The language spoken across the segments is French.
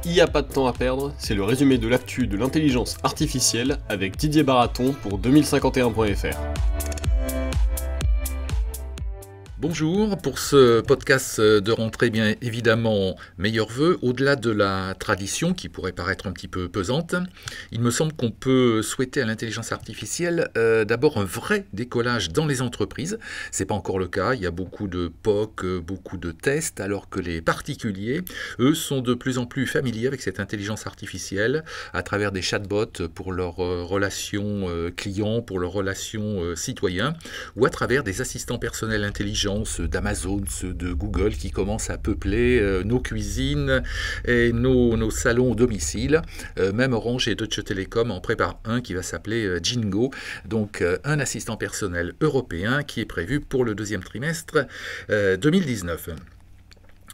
Il n'y a pas de temps à perdre, c'est le résumé de l'actu de l'intelligence artificielle avec Didier Baraton pour 2051.fr. Bonjour, pour ce podcast de rentrée, bien évidemment, meilleurs vœux. Au-delà de la tradition qui pourrait paraître un petit peu pesante, il me semble qu'on peut souhaiter à l'intelligence artificielle d'abord un vrai décollage dans les entreprises. C'est pas encore le cas, il y a beaucoup de POC, beaucoup de tests, alors que les particuliers, eux, sont de plus en plus familiers avec cette intelligence artificielle à travers des chatbots pour leurs relations clients, pour leurs relations citoyens, ou à travers des assistants personnels intelligents, ceux d'Amazon, ceux de Google qui commencent à peupler nos cuisines et nos salons au domicile. Même Orange et Deutsche Telekom en préparent un qui va s'appeler Jingo, donc un assistant personnel européen qui est prévu pour le deuxième trimestre 2019.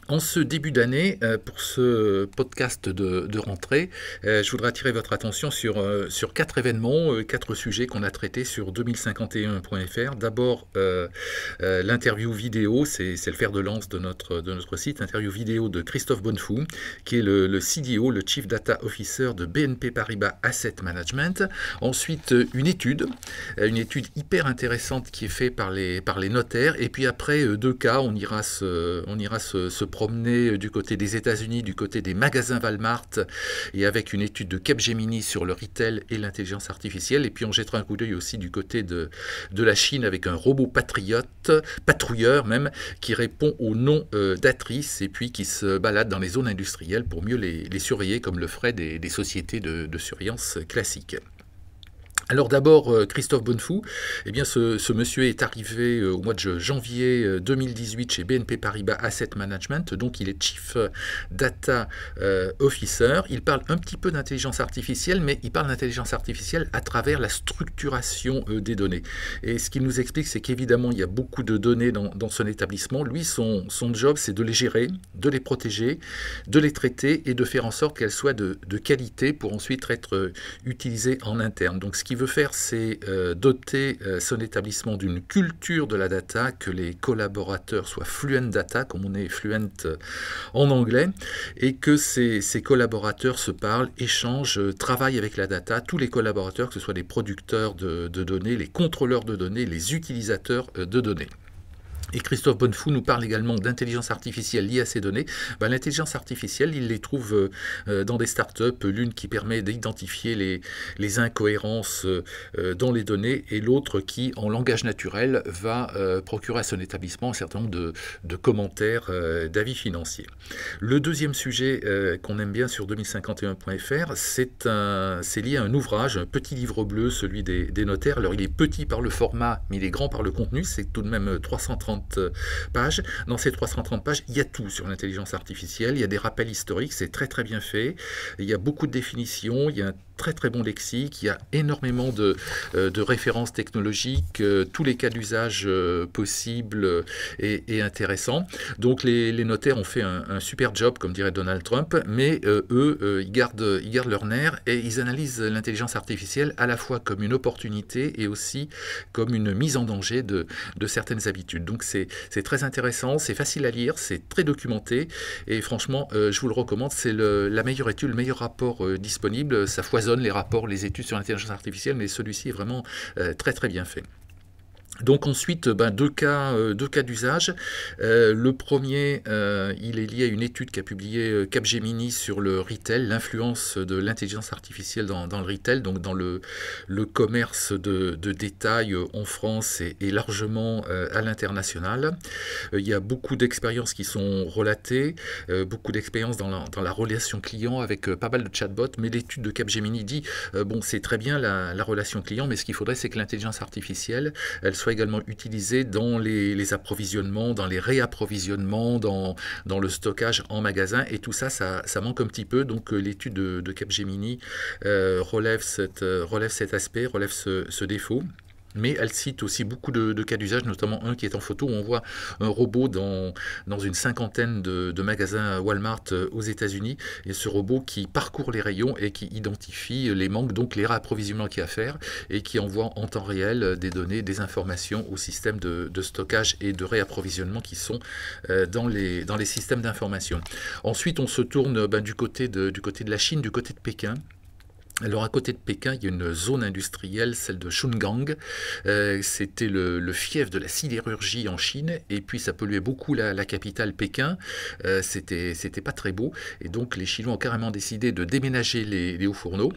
En ce début d'année, pour ce podcast de rentrée, je voudrais attirer votre attention sur 4 événements, 4 sujets qu'on a traités sur 2051.fr. D'abord, l'interview vidéo, c'est le fer de lance de notre site, l'interview vidéo de Christophe Bonnefou, qui est le CDO, le Chief Data Officer de BNP Paribas Asset Management. Ensuite, une étude hyper intéressante qui est faite par les notaires. Et puis après, 2 cas, on ira se promener du côté des États-Unis, du côté des magasins Walmart, et avec une étude de Capgemini sur le retail et l'intelligence artificielle. Et puis on jettera un coup d'œil aussi du côté de la Chine avec un robot patrouilleur même, qui répond au nom d'Atrice et puis qui se balade dans les zones industrielles pour mieux les surveiller comme le feraient des sociétés de surveillance classiques. Alors d'abord, Christophe Bonnefou, eh bien ce monsieur est arrivé au mois de janvier 2018 chez BNP Paribas Asset Management, donc il est Chief Data Officer. Il parle un petit peu d'intelligence artificielle, mais il parle d'intelligence artificielle à travers la structuration des données. Et ce qu'il nous explique, c'est qu'évidemment, il y a beaucoup de données dans son établissement. Lui, son job, c'est de les gérer, de les protéger, de les traiter et de faire en sorte qu'elles soient de qualité pour ensuite être utilisées en interne. Donc ce qui veut faire, c'est doter son établissement d'une culture de la data, que les collaborateurs soient fluent data, comme on est fluent en anglais, et que ces collaborateurs se parlent, échangent, travaillent avec la data, tous les collaborateurs, que ce soit les producteurs de données, les contrôleurs de données, les utilisateurs de données. Et Christophe Bonnefou nous parle également d'intelligence artificielle liée à ces données. L'intelligence artificielle, il les trouve dans des startups, l'une qui permet d'identifier les incohérences dans les données et l'autre qui, en langage naturel, va procurer à son établissement un certain nombre de commentaires, d'avis financiers. Le deuxième sujet qu'on aime bien sur 2051.fr, c'est lié à un ouvrage, un petit livre bleu, celui des notaires. Alors il est petit par le format, mais il est grand par le contenu, c'est tout de même 330 pages. Dans ces 330 pages, il y a tout sur l'intelligence artificielle, il y a des rappels historiques, c'est très très bien fait, il y a beaucoup de définitions, il y a un très très bon lexique, il y a énormément de références technologiques, tous les cas d'usage possibles et intéressants. Donc les notaires ont fait un super job, comme dirait Donald Trump, mais eux, ils gardent leur nerf et ils analysent l'intelligence artificielle à la fois comme une opportunité et aussi comme une mise en danger de certaines habitudes. Donc c'est très intéressant, c'est facile à lire, c'est très documenté et franchement, je vous le recommande, c'est la meilleure étude, le meilleur rapport disponible. Ça foisonne les rapports, les études sur l'intelligence artificielle, mais celui-ci est vraiment très très bien fait. Donc ensuite, 2 cas d'usage. Le premier, il est lié à une étude qu'a publiée Capgemini sur le retail, l'influence de l'intelligence artificielle dans le retail, donc dans le commerce de détail en France et largement à l'international. Il y a beaucoup d'expériences qui sont relatées, beaucoup d'expériences dans la relation client avec pas mal de chatbots, mais l'étude de Capgemini dit, c'est très bien la relation client, mais ce qu'il faudrait, c'est que l'intelligence artificielle, elle soit également utilisé dans les approvisionnements, dans les réapprovisionnements, dans le stockage en magasin, et tout ça manque un petit peu. Donc l'étude de Capgemini relève cet aspect, relève ce défaut. Mais elle cite aussi beaucoup de cas d'usage, notamment un qui est en photo où on voit un robot dans une cinquantaine de magasins Walmart aux États-Unis, et ce robot qui parcourt les rayons et qui identifie les manques, donc les réapprovisionnements qu'il y a à faire, et qui envoie en temps réel des données, des informations au système de stockage et de réapprovisionnement qui sont dans les systèmes d'information. Ensuite, on se tourne du côté de la Chine, du côté de Pékin. Alors à côté de Pékin, il y a une zone industrielle, celle de Shungang. C'était le fief de la sidérurgie en Chine, et puis ça polluait beaucoup la capitale Pékin. C'était pas très beau, et donc les Chinois ont carrément décidé de déménager les hauts fourneaux.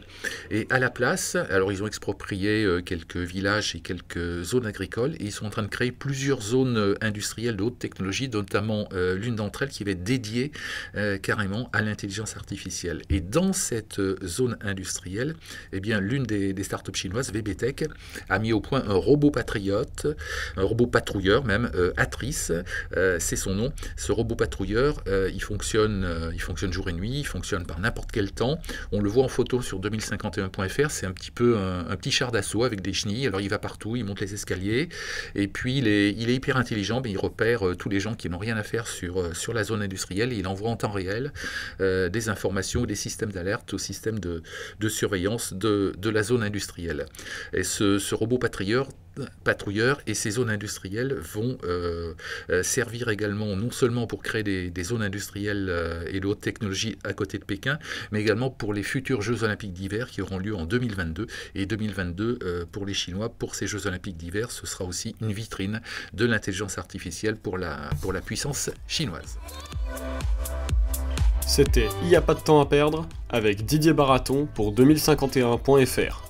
Et à la place, alors ils ont exproprié quelques villages et quelques zones agricoles, et ils sont en train de créer plusieurs zones industrielles de haute technologie, notamment l'une d'entre elles qui va être dédiée carrément à l'intelligence artificielle. Et dans cette zone industrielle, eh bien, l'une des startups chinoises, VBTech, a mis au point un robot patriote, un robot patrouilleur même, Atrice, c'est son nom. Ce robot patrouilleur, il fonctionne jour et nuit, il fonctionne par n'importe quel temps. On le voit en photo sur 2051.fr, c'est un petit peu un petit char d'assaut avec des chenilles. Alors il va partout, il monte les escaliers, et puis il est hyper intelligent, mais il repère tous les gens qui n'ont rien à faire sur la zone industrielle, et il envoie en temps réel des informations ou des systèmes d'alerte au système de surveillance de la zone industrielle. Et ce robot patrouilleur et ces zones industrielles vont servir également non seulement pour créer des zones industrielles et de haute technologie à côté de Pékin, mais également pour les futurs Jeux Olympiques d'hiver qui auront lieu en 2022. Et 2022, pour les Chinois, pour ces Jeux Olympiques d'hiver, ce sera aussi une vitrine de l'intelligence artificielle pour la puissance chinoise. C'était Il n'y a pas de temps à perdre avec Didier Baraton pour 2051.fr.